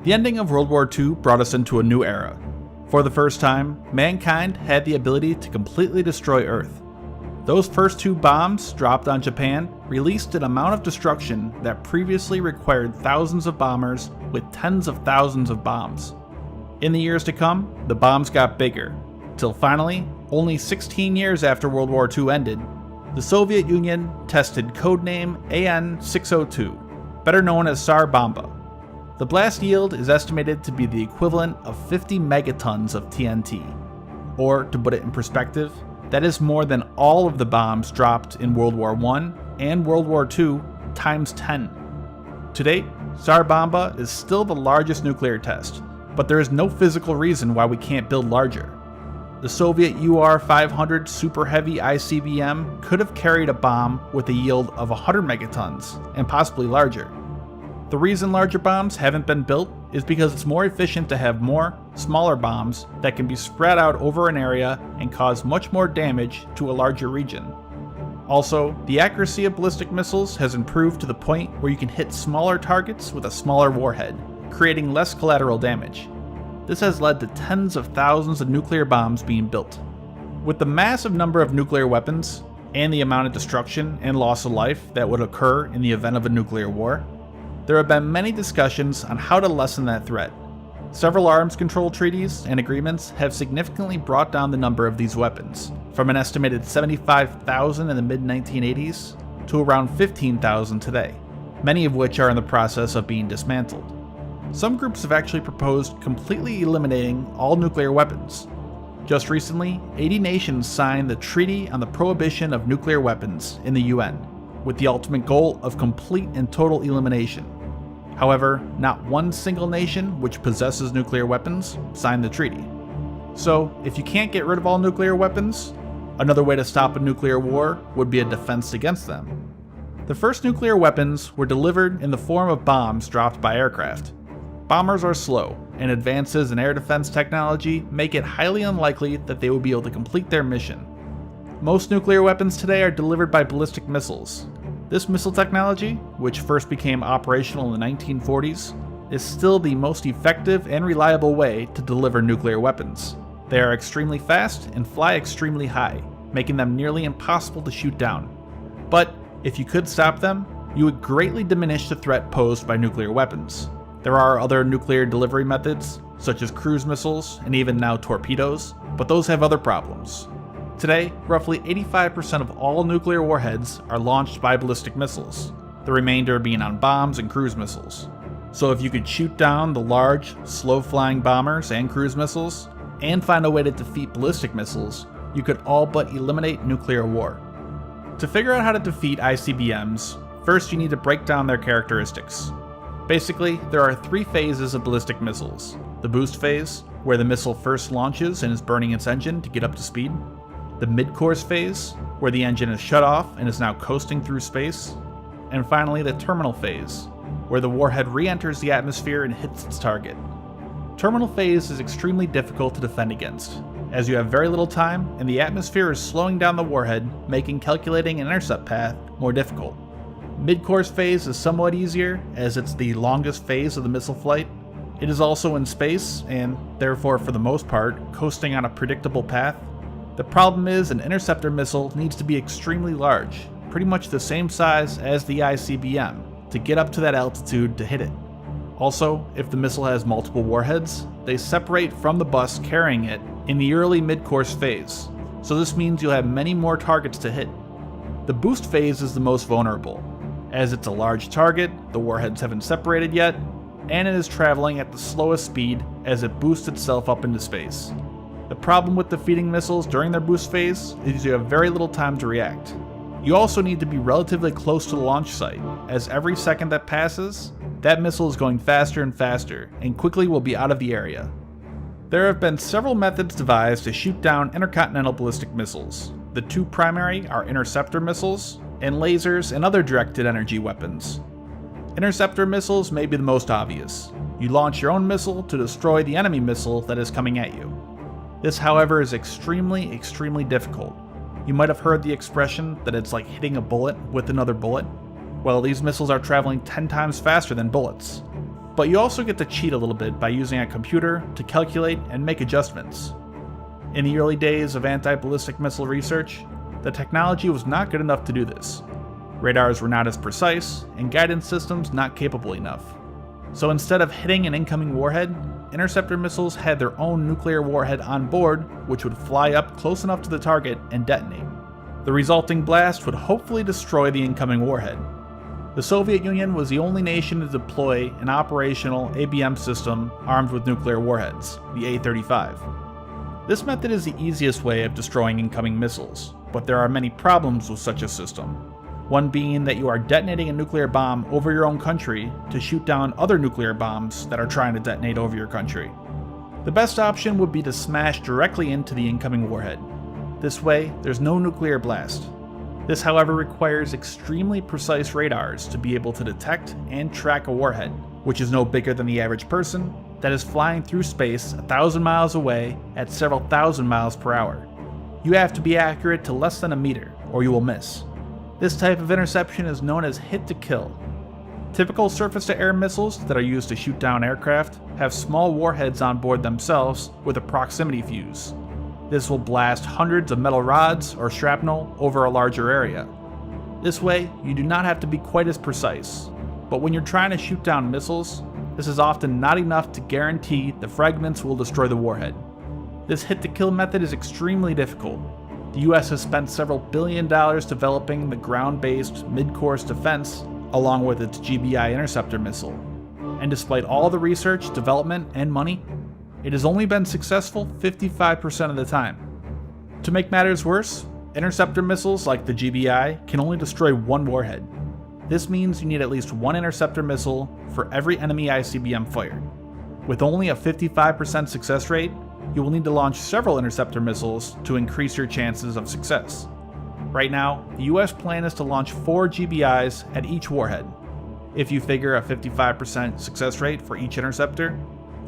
The ending of World War II brought us into a new era. For the first time, mankind had the ability to completely destroy Earth. Those first 2 bombs dropped on Japan released an amount of destruction that previously required thousands of bombers with tens of thousands of bombs. In the years to come, the bombs got bigger, till finally, only 16 years after World War II ended, the Soviet Union tested codename AN-602, better known as Tsar Bomba. The blast yield is estimated to be the equivalent of 50 megatons of TNT, or to put it in perspective, that is more than all of the bombs dropped in World War I and World War II times 10. To date, Tsar Bomba is still the largest nuclear test, but there is no physical reason why we can't build larger. The Soviet UR-500 Super Heavy ICBM could have carried a bomb with a yield of 100 megatons, and possibly larger. The reason larger bombs haven't been built is because it's more efficient to have more, smaller bombs that can be spread out over an area and cause much more damage to a larger region. Also, the accuracy of ballistic missiles has improved to the point where you can hit smaller targets with a smaller warhead, creating less collateral damage. This has led to tens of thousands of nuclear bombs being built. With the massive number of nuclear weapons, and the amount of destruction and loss of life that would occur in the event of a nuclear war, there have been many discussions on how to lessen that threat. Several arms control treaties and agreements have significantly brought down the number of these weapons, from an estimated 75,000 in the mid-1980s to around 15,000 today, many of which are in the process of being dismantled. Some groups have actually proposed completely eliminating all nuclear weapons. Just recently, 80 nations signed the Treaty on the Prohibition of Nuclear Weapons in the UN, with the ultimate goal of complete and total elimination. However, not one single nation which possesses nuclear weapons signed the treaty. So, if you can't get rid of all nuclear weapons, another way to stop a nuclear war would be a defense against them. The first nuclear weapons were delivered in the form of bombs dropped by aircraft. Bombers are slow, and advances in air defense technology make it highly unlikely that they will be able to complete their mission. Most nuclear weapons today are delivered by ballistic missiles. This missile technology, which first became operational in the 1940s, is still the most effective and reliable way to deliver nuclear weapons. They are extremely fast and fly extremely high, making them nearly impossible to shoot down. But if you could stop them, you would greatly diminish the threat posed by nuclear weapons. There are other nuclear delivery methods, such as cruise missiles and even now torpedoes, but those have other problems. Today, roughly 85% of all nuclear warheads are launched by ballistic missiles, the remainder being on bombs and cruise missiles. So if you could shoot down the large, slow-flying bombers and cruise missiles, and find a way to defeat ballistic missiles, you could all but eliminate nuclear war. To figure out how to defeat ICBMs, first you need to break down their characteristics. Basically, there are 3 phases of ballistic missiles. The boost phase, where the missile first launches and is burning its engine to get up to speed. The mid-course phase, where the engine is shut off and is now coasting through space. And finally, the terminal phase, where the warhead re-enters the atmosphere and hits its target. Terminal phase is extremely difficult to defend against, as you have very little time and the atmosphere is slowing down the warhead, making calculating an intercept path more difficult. Mid-course phase is somewhat easier, as it's the longest phase of the missile flight. It is also in space, and therefore for the most part, coasting on a predictable path. The problem is an interceptor missile needs to be extremely large, pretty much the same size as the ICBM, to get up to that altitude to hit it. Also, if the missile has multiple warheads, they separate from the bus carrying it in the early mid-course phase, so this means you'll have many more targets to hit. The boost phase is the most vulnerable, as it's a large target, the warheads haven't separated yet, and it is traveling at the slowest speed as it boosts itself up into space. The problem with defeating missiles during their boost phase is you have very little time to react. You also need to be relatively close to the launch site, as every second that passes, that missile is going faster and faster, and quickly will be out of the area. There have been several methods devised to shoot down intercontinental ballistic missiles. The 2 primary are interceptor missiles, and lasers and other directed energy weapons. Interceptor missiles may be the most obvious. You launch your own missile to destroy the enemy missile that is coming at you. This, however, is extremely difficult. You might have heard the expression that it's like hitting a bullet with another bullet. Well, these missiles are traveling 10 times faster than bullets. But you also get to cheat a little bit by using a computer to calculate and make adjustments. In the early days of anti-ballistic missile research, the technology was not good enough to do this. Radars were not as precise, and guidance systems not capable enough. So instead of hitting an incoming warhead, interceptor missiles had their own nuclear warhead on board, which would fly up close enough to the target and detonate. The resulting blast would hopefully destroy the incoming warhead. The Soviet Union was the only nation to deploy an operational ABM system armed with nuclear warheads, the A-35. This method is the easiest way of destroying incoming missiles, but there are many problems with such a system. One being that you are detonating a nuclear bomb over your own country to shoot down other nuclear bombs that are trying to detonate over your country. The best option would be to smash directly into the incoming warhead. This way, there's no nuclear blast. This, however, requires extremely precise radars to be able to detect and track a warhead, which is no bigger than the average person, that is flying through space 1,000 miles away at several thousand miles per hour. You have to be accurate to less than a meter, or you will miss. This type of interception is known as hit-to-kill. Typical surface-to-air missiles that are used to shoot down aircraft have small warheads on board themselves with a proximity fuse. This will blast hundreds of metal rods or shrapnel over a larger area. This way, you do not have to be quite as precise, but when you're trying to shoot down missiles, this is often not enough to guarantee the fragments will destroy the warhead. This hit-to-kill method is extremely difficult. The US has spent several $1 billion developing the ground-based mid-course defense along with its GBI interceptor missile. And despite all the research, development, and money, it has only been successful 55% of the time. To make matters worse, interceptor missiles like the GBI can only destroy one warhead. This means you need at least one interceptor missile for every enemy ICBM fired. With only a 55% success rate, you will need to launch several interceptor missiles to increase your chances of success. Right now, the US plan is to launch 4 GBIs at each warhead. If you figure a 55% success rate for each interceptor,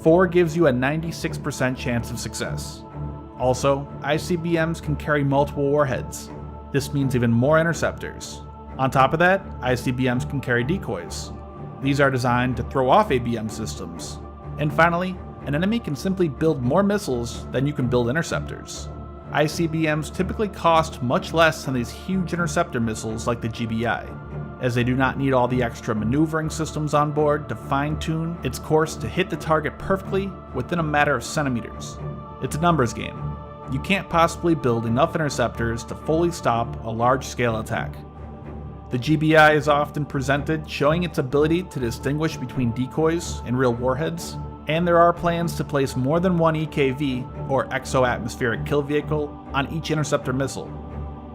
4 gives you a 96% chance of success. Also, ICBMs can carry multiple warheads. This means even more interceptors. On top of that, ICBMs can carry decoys. These are designed to throw off ABM systems. And finally, an enemy can simply build more missiles than you can build interceptors. ICBMs typically cost much less than these huge interceptor missiles like the GBI, as they do not need all the extra maneuvering systems on board to fine-tune its course to hit the target perfectly within a matter of centimeters. It's a numbers game. You can't possibly build enough interceptors to fully stop a large-scale attack. The GBI is often presented showing its ability to distinguish between decoys and real warheads, and there are plans to place more than one EKV, or exo-atmospheric kill vehicle, on each interceptor missile.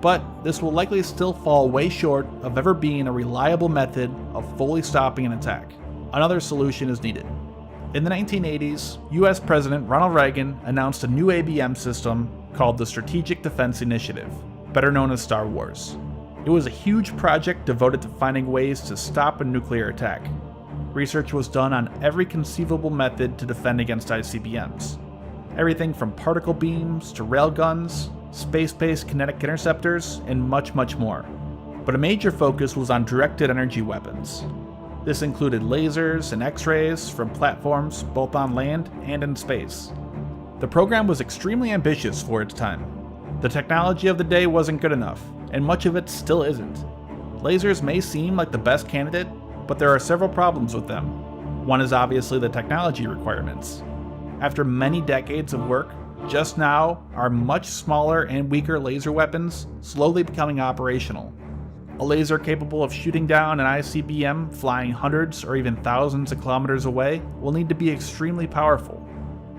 But this will likely still fall way short of ever being a reliable method of fully stopping an attack. Another solution is needed. In the 1980s, US President Ronald Reagan announced a new ABM system called the Strategic Defense Initiative, better known as Star Wars. It was a huge project devoted to finding ways to stop a nuclear attack. Research was done on every conceivable method to defend against ICBMs. Everything from particle beams to railguns, space-based kinetic interceptors, and much, much more. But a major focus was on directed energy weapons. This included lasers and X-rays from platforms both on land and in space. The program was extremely ambitious for its time. The technology of the day wasn't good enough, and much of it still isn't. Lasers may seem like the best candidate, but there are several problems with them. One is obviously the technology requirements. After many decades of work, just now are much smaller and weaker laser weapons slowly becoming operational. A laser capable of shooting down an ICBM flying hundreds or even thousands of kilometers away will need to be extremely powerful.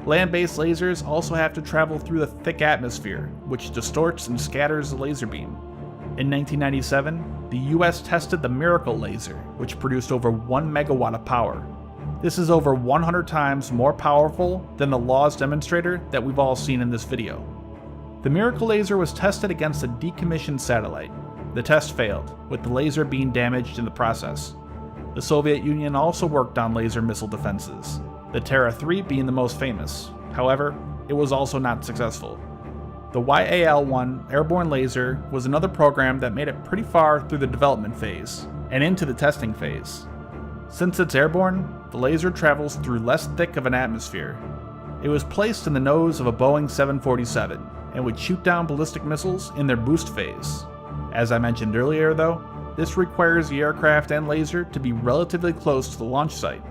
Land-based lasers also have to travel through the thick atmosphere, which distorts and scatters the laser beam. In 1997, the US tested the Miracle laser, which produced over 1 megawatt of power. This is over 100 times more powerful than the LAWS demonstrator that we've all seen in this video. The Miracle laser was tested against a decommissioned satellite. The test failed, with the laser being damaged in the process. The Soviet Union also worked on laser missile defenses, the Terra 3 being the most famous. However, it was also not successful. The YAL-1 airborne laser was another program that made it pretty far through the development phase and into the testing phase. Since it's airborne, the laser travels through less thick of an atmosphere. It was placed in the nose of a Boeing 747 and would shoot down ballistic missiles in their boost phase. As I mentioned earlier though, this requires the aircraft and laser to be relatively close to the launch site.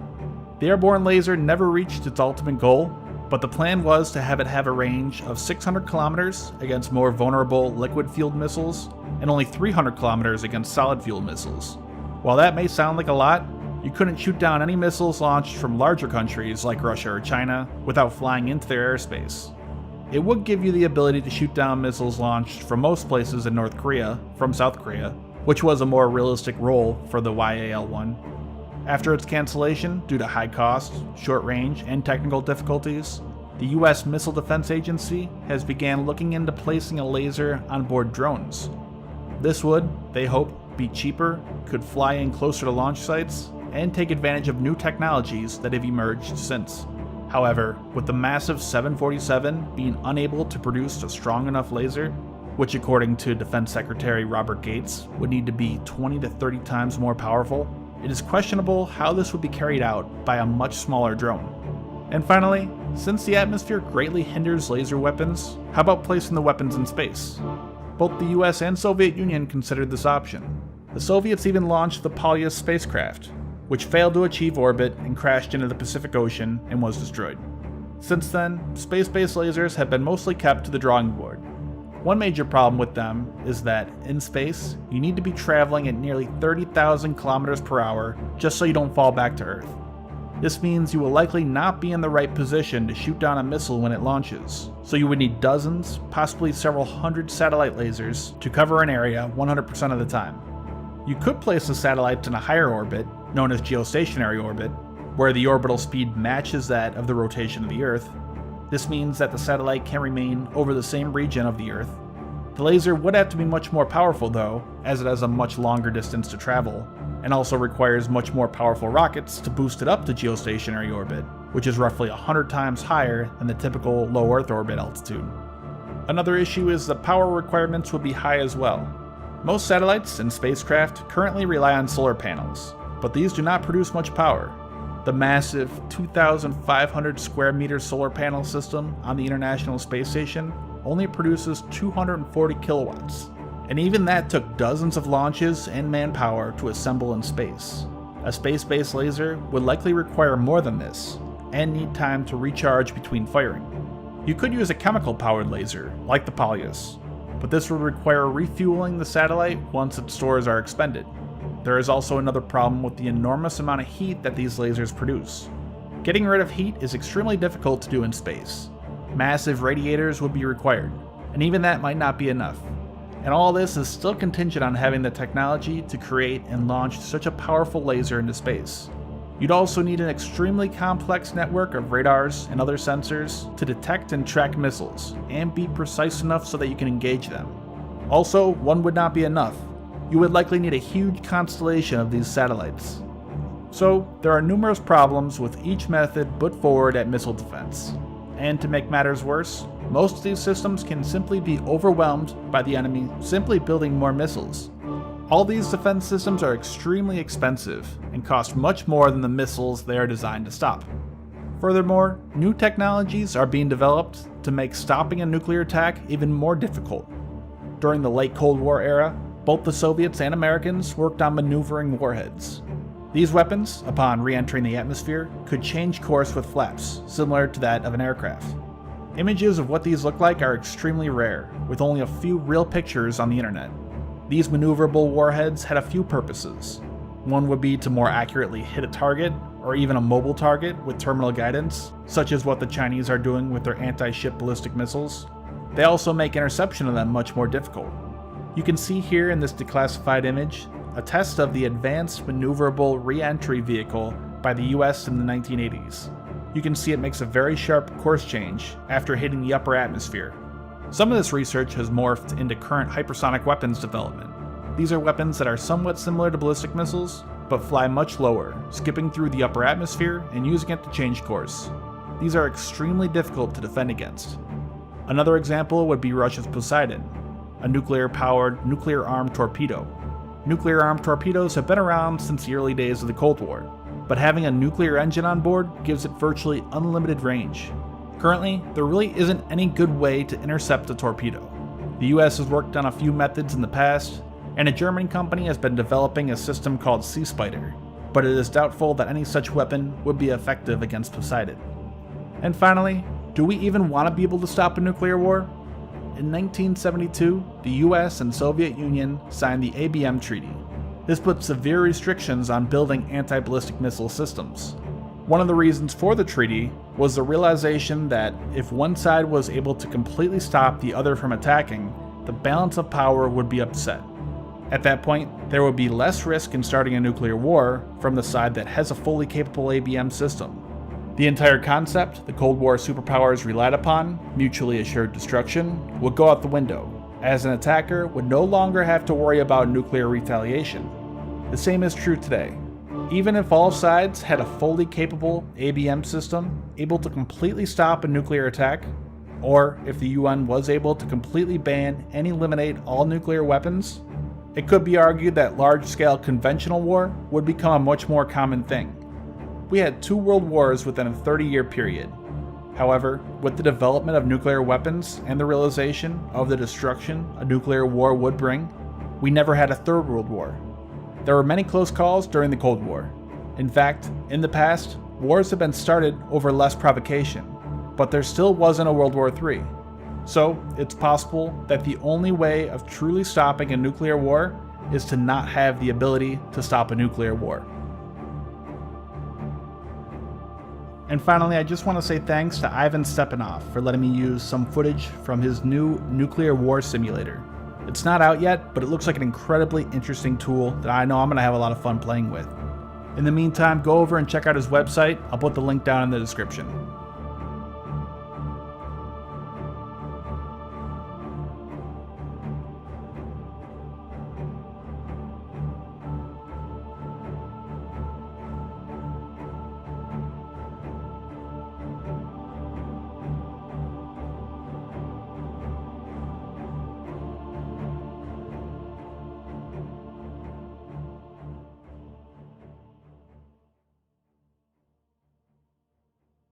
The airborne laser never reached its ultimate goal, but the plan was to have it have a range of 600 kilometers against more vulnerable liquid-fueled missiles and only 300 kilometers against solid-fueled missiles. While that may sound like a lot, you couldn't shoot down any missiles launched from larger countries like Russia or China without flying into their airspace. It would give you the ability to shoot down missiles launched from most places in North Korea from South Korea, which was a more realistic role for the YAL-1. After its cancellation due to high cost, short range, and technical difficulties, the US Missile Defense Agency has began looking into placing a laser on board drones. This would, they hope, be cheaper, could fly in closer to launch sites, and take advantage of new technologies that have emerged since. However, with the massive 747 being unable to produce a strong enough laser, which according to Defense Secretary Robert Gates would need to be 20 to 30 times more powerful, it is questionable how this would be carried out by a much smaller drone. And finally, since the atmosphere greatly hinders laser weapons, how about placing the weapons in space? Both the US and Soviet Union considered this option. The Soviets even launched the Polyus spacecraft, which failed to achieve orbit and crashed into the Pacific Ocean and was destroyed. Since then, space-based lasers have been mostly kept to the drawing board. One major problem with them is that, in space, you need to be traveling at nearly 30,000 kilometers per hour just so you don't fall back to Earth. This means you will likely not be in the right position to shoot down a missile when it launches, so you would need dozens, possibly several hundred satellite lasers to cover an area 100% of the time. You could place the satellites in a higher orbit, known as geostationary orbit, where the orbital speed matches that of the rotation of the Earth. This means that the satellite can remain over the same region of the Earth. The laser would have to be much more powerful though, as it has a much longer distance to travel, and also requires much more powerful rockets to boost it up to geostationary orbit, which is roughly 100 times higher than the typical low Earth orbit altitude. Another issue is the power requirements would be high as well. Most satellites and spacecraft currently rely on solar panels, but these do not produce much power. The massive 2,500 square meter solar panel system on the International Space Station only produces 240 kilowatts, and even that took dozens of launches and manpower to assemble in space. A space-based laser would likely require more than this, and need time to recharge between firing. You could use a chemical-powered laser, like the Polyus, but this would require refueling the satellite once its stores are expended. There is also another problem with the enormous amount of heat that these lasers produce. Getting rid of heat is extremely difficult to do in space. Massive radiators would be required, and even that might not be enough. And all this is still contingent on having the technology to create and launch such a powerful laser into space. You'd also need an extremely complex network of radars and other sensors to detect and track missiles, and be precise enough so that you can engage them. Also, one would not be enough. You would likely need a huge constellation of these satellites. So, there are numerous problems with each method put forward at missile defense. And to make matters worse, most of these systems can simply be overwhelmed by the enemy simply building more missiles. All these defense systems are extremely expensive and cost much more than the missiles they are designed to stop. Furthermore, new technologies are being developed to make stopping a nuclear attack even more difficult. During the late Cold War era, both the Soviets and Americans worked on maneuvering warheads. These weapons, upon re-entering the atmosphere, could change course with flaps, similar to that of an aircraft. Images of what these look like are extremely rare, with only a few real pictures on the internet. These maneuverable warheads had a few purposes. One would be to more accurately hit a target, or even a mobile target with terminal guidance, such as what the Chinese are doing with their anti-ship ballistic missiles. They also make interception of them much more difficult. You can see here in this declassified image a test of the Advanced Maneuverable Re-Entry Vehicle by the US in the 1980s. You can see it makes a very sharp course change after hitting the upper atmosphere. Some of this research has morphed into current hypersonic weapons development. These are weapons that are somewhat similar to ballistic missiles, but fly much lower, skipping through the upper atmosphere and using it to change course. These are extremely difficult to defend against. Another example would be Russia's Poseidon, a nuclear-powered, nuclear-armed torpedo. Nuclear-armed torpedoes have been around since the early days of the Cold War. but having a nuclear engine on board gives it virtually unlimited range. Currently, there really isn't any good way to intercept a torpedo. The US has worked on a few methods in the past, and a German company has been developing a system called Sea Spider, but it is doubtful that any such weapon would be effective against Poseidon. And finally, do we even want to be able to stop a nuclear war? In 1972, the US and Soviet Union signed the ABM Treaty. This put severe restrictions on building anti-ballistic missile systems. One of the reasons for the treaty was the realization that if one side was able to completely stop the other from attacking, the balance of power would be upset. At that point, there would be less risk in starting a nuclear war from the side that has a fully capable ABM system. The entire concept the Cold War superpowers relied upon, mutually assured destruction, would go out the window, as an attacker would no longer have to worry about nuclear retaliation. The same is true today. Even if all sides had a fully capable ABM system able to completely stop a nuclear attack, or if the UN was able to completely ban and eliminate all nuclear weapons, it could be argued that large-scale conventional war would become a much more common thing. We had 2 world wars within a 30-year period. However, with the development of nuclear weapons and the realization of the destruction a nuclear war would bring, we never had a 3rd world war. There were many close calls during the Cold War. In fact, in the past, wars have been started over less provocation, but there still wasn't a World War III. So, it's possible that the only way of truly stopping a nuclear war is to not have the ability to stop a nuclear war. And finally, I just want to say thanks to Ivan Stepanov for letting me use some footage from his new nuclear war simulator. It's not out yet, but it looks like an incredibly interesting tool that I know I'm going to have a lot of fun playing with. In the meantime, go over and check out his website. I'll put the link down in the description.